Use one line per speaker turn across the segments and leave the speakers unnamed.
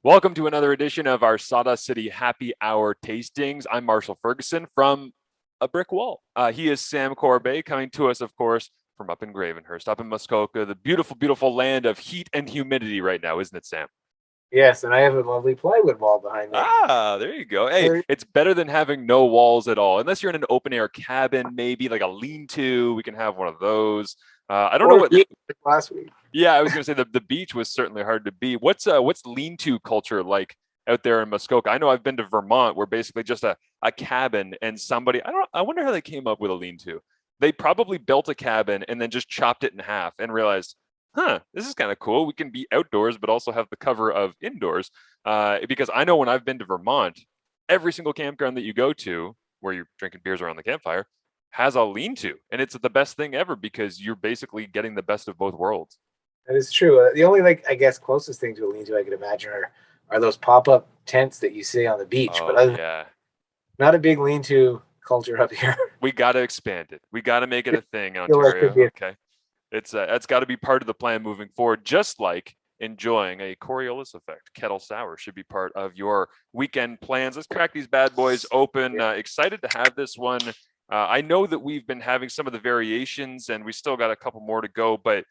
Welcome to another edition of our Sawdust City Happy Hour tastings. I'm Marshall Ferguson from a brick wall. He is Sam Corbeil, coming to us, of course, from up in Gravenhurst, up in Muskoka, the beautiful, beautiful land of heat and humidity right now, isn't it, Sam?
Yes, and I have a lovely plywood wall behind me.
Ah, there you go. Hey, it's better than having no walls at all, unless you're in an open air cabin, maybe like a lean-to. We can have one of those. I don't know
Or
what.
beach like last week.
Yeah, I was going to say the beach was certainly hard to beat. What's lean-to culture like out there in Muskoka? I know I've been to Vermont, where basically just a cabin and somebody. I wonder how they came up with a lean-to. They probably built a cabin and then just chopped it in half and realized, this is kind of cool. We can be outdoors, but also have the cover of indoors. Because I know when I've been to Vermont, every single campground that you go to, where you're drinking beers around the campfire, has a lean-to, and it's the best thing ever because you're basically getting the best of both worlds.
That is true. The only I guess closest thing to a lean-to I could imagine are those pop-up tents that you see on the beach. But
Oh yeah.
not a big lean-to culture up here.
We got to expand it. We got to make it a thing,
I feel like could
Ontario.
be
Okay, it's that's got to be part of the plan moving forward. Just like enjoying a Coriolis effect kettle sour should be part of your weekend plans. Let's crack these bad boys open. Excited to have this one. I know that we've been having some of the variations, and we still got a couple more to go. But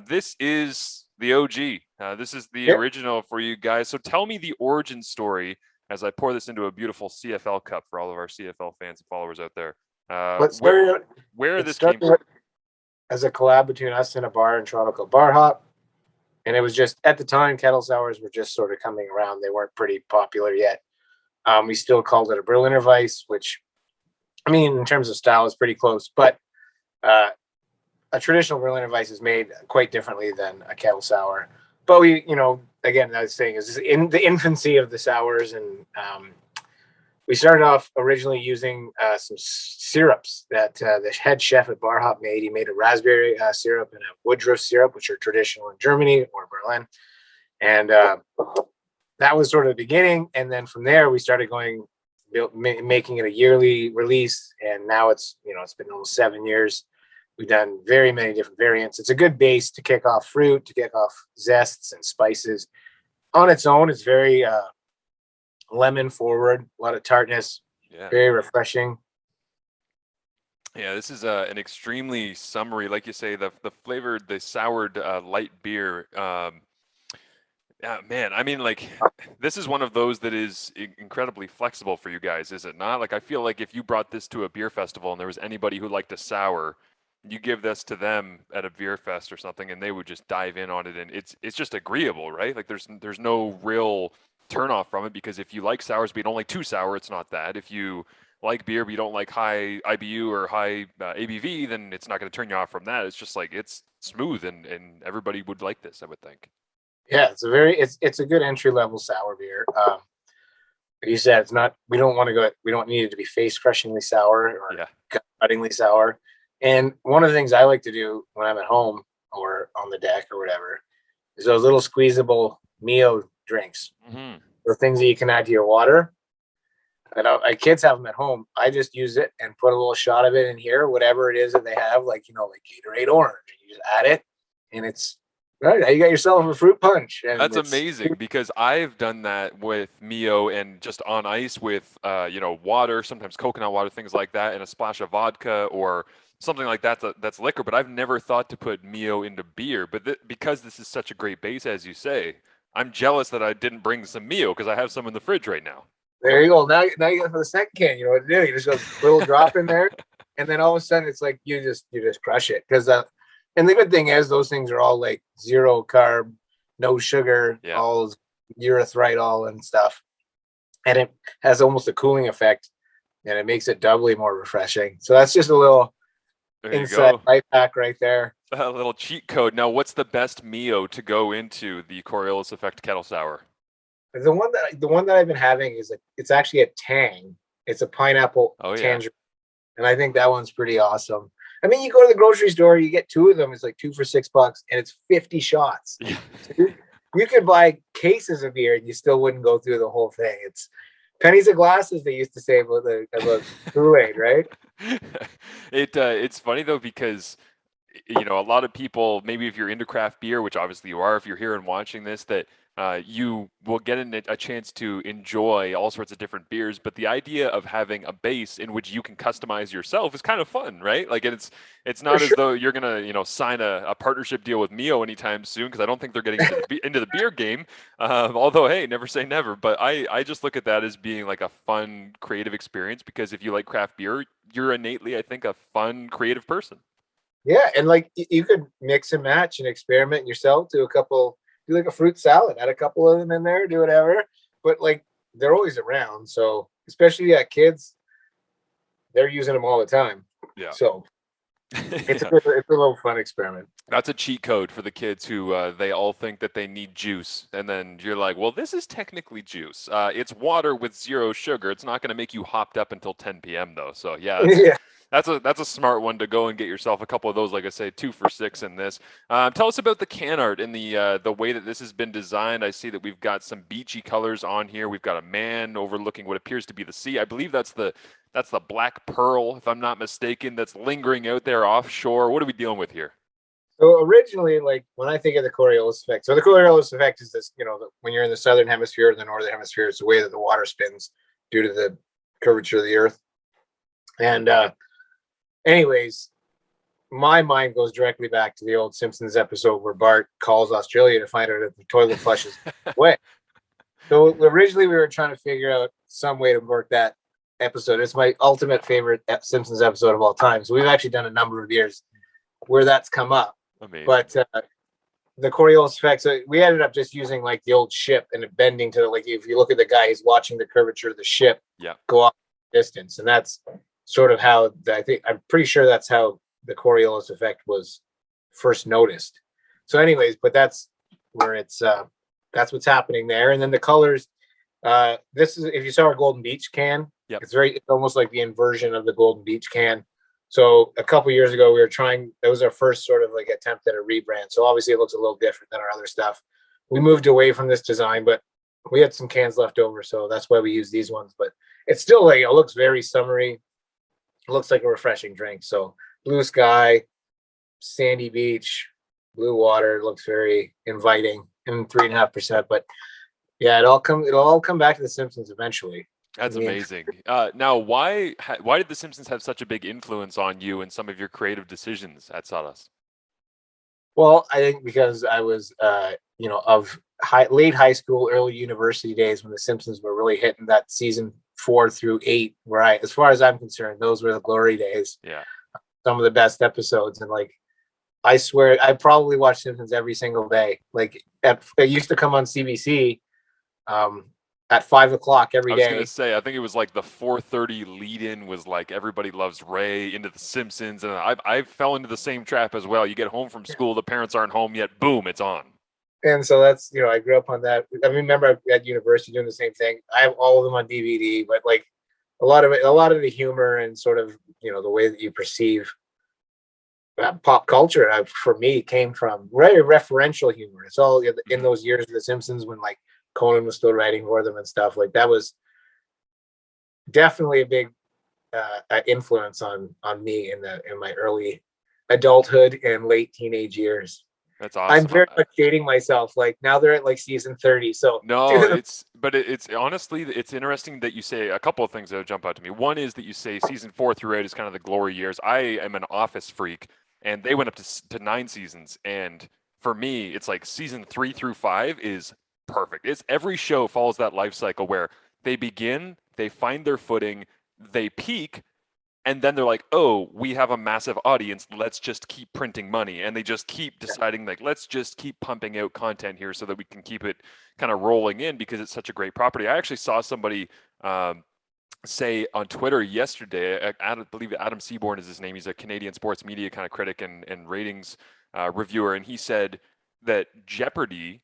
this is the OG. This is the
yeah.
original for you guys. So tell me the origin story as I pour this into a beautiful CFL cup for all of our CFL fans and followers out there.
What
Where
started
where
it
this came
started
from?
as a collab between us and a bar in Toronto called Bar Hop. And it was just at the time kettle sours were just sort of coming around. They weren't pretty popular yet. We still called it a Berliner Weiss, which I mean, in terms of style, is pretty close, but uh, a traditional Berliner Weiss is made quite differently than a kettle sour. But again, I was saying is in the infancy of the sours, and we started off originally using some syrups that the head chef at Bar Hop made. He made a raspberry syrup and a woodruff syrup, which are traditional in Germany or Berlin, and that was sort of the beginning. And then from there, we started going making it a yearly release, and now it's been almost 7 years. We've done very many different variants. It's a good base to kick off fruit, to kick off zests and spices. On its own, it's very lemon forward, a lot of tartness,
Yeah.
very refreshing.
Yeah, this is an extremely summery, like you say, the flavored, the soured light beer. Yeah, man. I mean, like, this is one of those that is incredibly flexible for you guys, is it not? Like, I feel like if you brought this to a beer festival and there was anybody who liked a sour, you give this to them at a beer fest or something, and they would just dive in on it, and it's just agreeable, right? Like, there's no real turnoff from it because if you like sours, but you don't like too sour, it's not that. If you like beer but you don't like high IBU or high ABV, then it's not going to turn you off from that. It's just like it's smooth, and everybody would like this, I would think.
Yeah, it's a good entry level sour beer. Like you said, it's not. We don't want to go. We don't need it to be face crushingly sour or
Yeah.
gut cuttingly sour. And one of the things I like to do when I'm at home or on the deck or whatever is those little squeezable Mio drinks,
Hmm.
the things that you can add to your water. And my kids have them at home. I just use it and put a little shot of it in here, whatever it is that they have, like like Gatorade Orange. You just add it, and it's right. Now you got yourself a fruit punch, and
That's
it's
amazing because I've done that with Mio and just on ice with water, sometimes coconut water, things like that, and a splash of vodka or something like that that's liquor. But I've never thought to put Mio into beer. But because this is such a great base, as you say, I'm jealous that I didn't bring some Mio because I have some in the fridge right now.
there you go. Now you got for the second can. You know what to do. You just go a little drop in there, and then all of a sudden it's like you just crush it because and the good thing is those things are all like zero carb, no sugar,
Yeah,
all erythritol and stuff, and it has almost a cooling effect, and it makes it doubly more refreshing. So that's just a little
there you
inside
go.
life hack right there.
A little cheat code. Now, what's the best Mio to go into the Coriolis Effect Kettle Sour?
The one that I've been having is it's actually a tang. It's a pineapple
Oh yeah.
tangerine, and I think that one's pretty awesome. I mean, you go to the grocery store, you get two of them. It's like two for $6, and it's 50 shots.
Yeah.
So you could buy cases of beer, and you still wouldn't go through the whole thing. It's pennies of glasses. They used to say about Kool-Aid, right?
It's funny though because a lot of people, maybe if you're into craft beer, which obviously you are, if you're here and watching this, that you will get a chance to enjoy all sorts of different beers. But the idea of having a base in which you can customize yourself is kind of fun, right? Like it's
For
not as
sure.
though you're gonna sign a partnership deal with Mio anytime soon, because I don't think they're getting into the beer game. Although hey, never say never. But I just look at that as being like a fun creative experience, because if you like craft beer, you're innately, I think, a fun creative person.
Yeah, and like you could mix and match and experiment yourself. Do like a fruit salad, add a couple of them in there, do whatever. But like they're always around, so especially kids, they're using them all the time.
Yeah.
So
Yeah.
it's a little fun experiment.
That's a cheat code for the kids who they all think that they need juice, and then you're like, "Well, this is technically juice. It's water with zero sugar. It's not going to make you hopped up until 10 p.m. though." So yeah,
Yeah.
that's a smart one to go and get yourself a couple of those. Like I say, 2 for 6 in this. Tell us about the can art and the way that this has been designed. I see that we've got some beachy colors on here. We've got a man overlooking what appears to be the sea. I believe that's the black pearl, if I'm not mistaken, that's lingering out there offshore. What are we dealing with here?
So originally, like when I think of the Coriolis effect, so the Coriolis effect is this, when you're in the southern hemisphere or the northern hemisphere, it's the way that the water spins due to the curvature of the earth. And anyways, my mind goes directly back to the old Simpsons episode where Bart calls Australia to find out if the toilet flushes away. So originally we were trying to figure out some way to work that episode. It's my ultimate favorite Simpsons episode of all time. So we've actually done a number of years where that's come up.
Amazing.
But the Coriolis effect, so we ended up just using like the old ship and bending to like, if you look at the guy, he's watching the curvature of the ship go off distance. And that's sort of how I'm pretty sure that's how the Coriolis effect was first noticed. So anyways, but that's where that's what's happening there. And then the colors, this is, if you saw our Golden Beach can, it's almost like the inversion of the Golden Beach can. So a couple years ago, that was our first sort of like attempt at a rebrand. So obviously it looks a little different than our other stuff. We moved away from this design, but we had some cans left over. So that's why we use these ones, but it's still like, it looks very summery. It looks like a refreshing drink. So blue sky, sandy beach, blue water, looks very inviting, and 3.5%. But yeah, it'll all come back to the Simpsons eventually.
That's amazing. Now, why did The Simpsons have such a big influence on you and some of your creative decisions at Sawdust?
Well, I think because I was, of late high school, early university days when The Simpsons were really hitting that season 4 through 8, where as far as I'm concerned, those were the glory days.
Yeah.
Some of the best episodes. And like, I swear, I probably watched Simpsons every single day. Like, it used to come on CBC at 5 o'clock every day.
I was gonna say, I think it was like the 4:30 lead-in was like Everybody Loves Ray into The Simpsons, and I fell into the same trap as well. You get home from school, the parents aren't home yet, boom, it's on.
And so that's, I grew up on that. I remember at university doing the same thing. I have all of them on DVD, but like a lot of the humor and sort of, the way that you perceive pop culture for me came from very referential humor. It's all in those years of The Simpsons when like Conan was still writing for them and stuff. Like that was definitely a big influence on me in my early adulthood and late teenage years.
That's awesome.
I'm very much dating myself. Like now they're at like season 30. So
no, it's honestly, it's interesting that you say a couple of things that jump out to me. One is that you say season 4 through 8 is kind of the glory years. I am an Office freak, and they went up to 9 seasons. And for me, it's like season 3 through 5 is perfect. It's every show follows that life cycle where they begin, they find their footing, they peak, and then they're like, oh, we have a massive audience. Let's just keep printing money. And they just keep deciding, like, let's just keep pumping out content here so that we can keep it kind of rolling in because it's such a great property. I actually saw somebody say on Twitter yesterday, I believe Adam Seaborn is his name. He's a Canadian sports media kind of critic and ratings reviewer. And he said that Jeopardy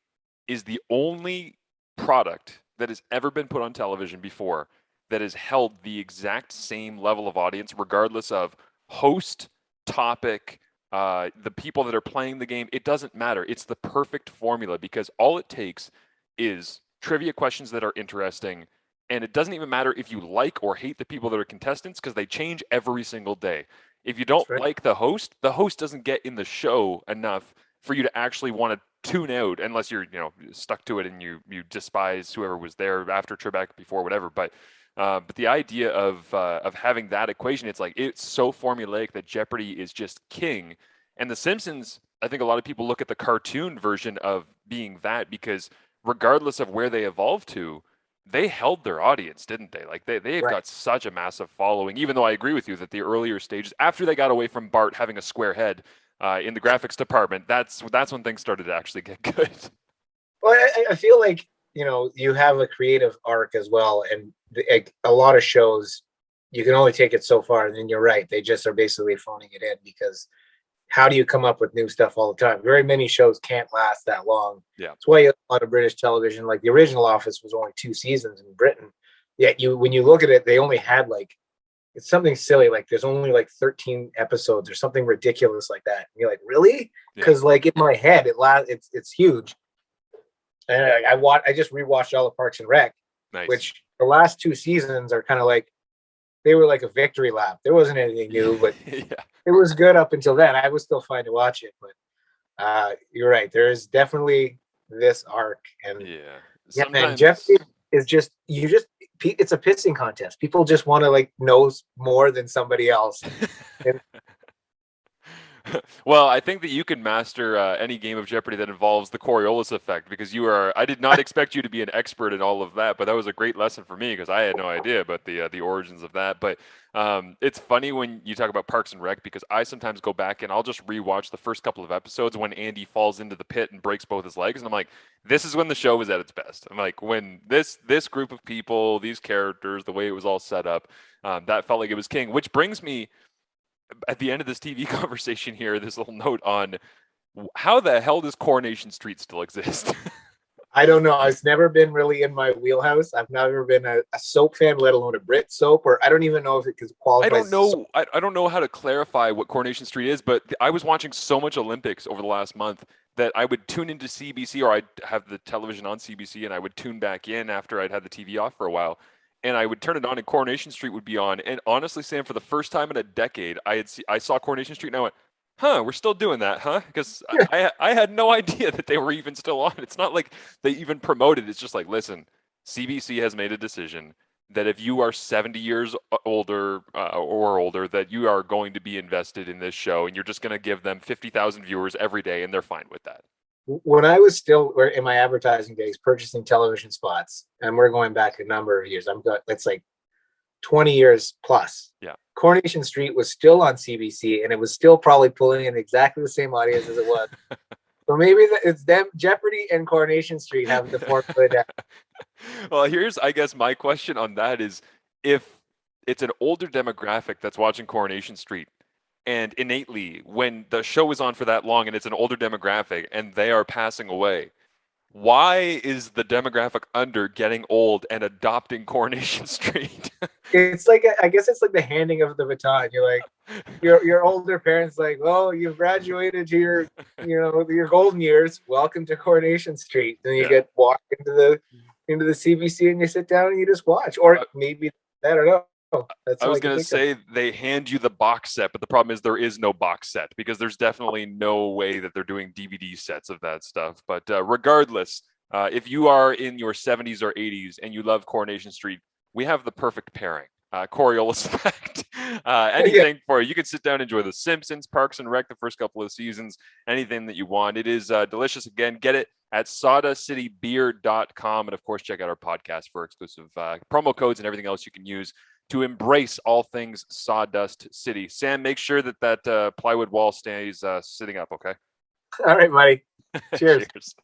is the only product that has ever been put on television before that has held the exact same level of audience, regardless of host, topic, the people that are playing the game. It doesn't matter. It's the perfect formula because all it takes is trivia questions that are interesting. And it doesn't even matter if you like or hate the people that are contestants because they change every single day. If you don't like the host doesn't get in the show enough for you to actually want to tune out unless you're, stuck to it and you despise whoever was there after, Trebek, before, whatever. But the idea of having that equation, it's like it's so formulaic that Jeopardy is just king. And The Simpsons, I think a lot of people look at the cartoon version of being that because regardless of where they evolved to, they held their audience, didn't they? Like they've
Right.
got such a massive following, even though I agree with you that the earlier stages, after they got away from Bart having a square head in the graphics department, that's when things started to actually get good.
Well, I feel like, you have a creative arc as well. And a lot of shows, you can only take it so far. And then you're right. They just are basically phoning it in because how do you come up with new stuff all the time? Very many shows can't last that long.
Yeah.
That's why you have a lot of British television, like the original Office was only 2 seasons in Britain. Yet when you look at it, they only had it's something silly. Like there's only 13 episodes or something ridiculous like that. And you're like, really? Because in my head, it's huge. And I just rewatched all the Parks and Rec,
Nice.
which the last 2 seasons are kind of they were like a victory lap. There wasn't anything new, but it was good up until then. I was still fine to watch it, but you're right. There is definitely this arc, and man, Jeopardy is it's a pissing contest. People just want to know more than somebody else. And
well, I think that you can master any game of Jeopardy that involves the Coriolis effect because I did not expect you to be an expert in all of that, but that was a great lesson for me because I had no idea about the origins of that. But it's funny when you talk about Parks and Rec because I sometimes go back and I'll just rewatch the first couple of episodes when Andy falls into the pit and breaks both his legs, and I'm like, this is when the show was at its best. I'm like, when this group of people, these characters, the way it was all set up, that felt like it was king. Which brings me at the end of this TV conversation here, this little note on how the hell does Coronation Street still exist?
I don't know. It's never been really in my wheelhouse. I've never been a soap fan, let alone a Brit soap, or I don't even know if it qualifies.
I don't know. I don't know how to clarify what Coronation Street is, but I was watching so much Olympics over the last month that I would tune into CBC, or I'd have the television on CBC and I would tune back in after I'd had the TV off for a while. And I would turn it on and Coronation Street would be on. And honestly, Sam, for the first time in a decade, I saw Coronation Street and I went, huh, we're still doing that, huh? Because I had no idea that they were even still on. It's not like they even promoted. It's just like, listen, CBC has made a decision that if you are 70 years older or older, that you are going to be invested in this show and you're just going to give them 50,000 viewers every day and they're fine with that.
When I was still in my advertising days purchasing television spots, and we're going back a number of years, it's like 20 years plus.
Yeah.
Coronation Street was still on CBC and it was still probably pulling in exactly the same audience as it was. So maybe it's them, Jeopardy and Coronation Street have the formula down.
Well, here's, I guess, my question on that is if it's an older demographic that's watching Coronation Street, and innately, when the show is on for that long and it's an older demographic and they are passing away, why is the demographic under getting old and adopting Coronation Street?
It's I guess it's like the handing of the baton. You're like, your older parents like, well, you've graduated to your golden years. Welcome to Coronation Street. Then you get walked into the CBC and you sit down and you just watch, or maybe I don't know.
I was going to say they hand you the box set, but the problem is there is no box set because there's definitely no way that they're doing DVD sets of that stuff. But regardless, if you are in your 70s or 80s and you love Coronation Street, we have the perfect pairing. Coriolis effect. Anything for you. You can sit down and enjoy The Simpsons, Parks and Rec, the first couple of seasons, anything that you want. It is delicious. Again, get it at sawdustcitybeer.com. And of course, check out our podcast for exclusive promo codes and everything else you can use to embrace all things Sawdust City. Sam, make sure that plywood wall stays sitting up, okay?
All right, buddy. Cheers.
Cheers.